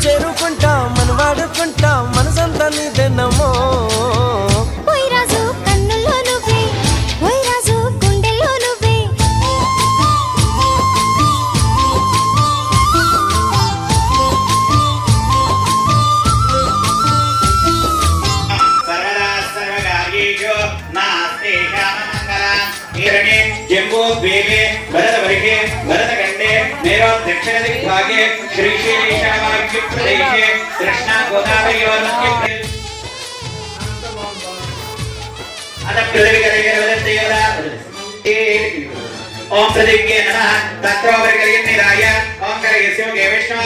చేరుకుంటాం మన వాడుకుంటాం మనసంతా నీదెన్నమో दक्षिण दिग्भागे श्रीशैलेशावाक्य प्रदेशे कृष्णा गोदावरीयोर्मध्ये ओम प्रदीप्ये नमः तत्रोपरि कलयन्निराय ओम करयस्य विष्णु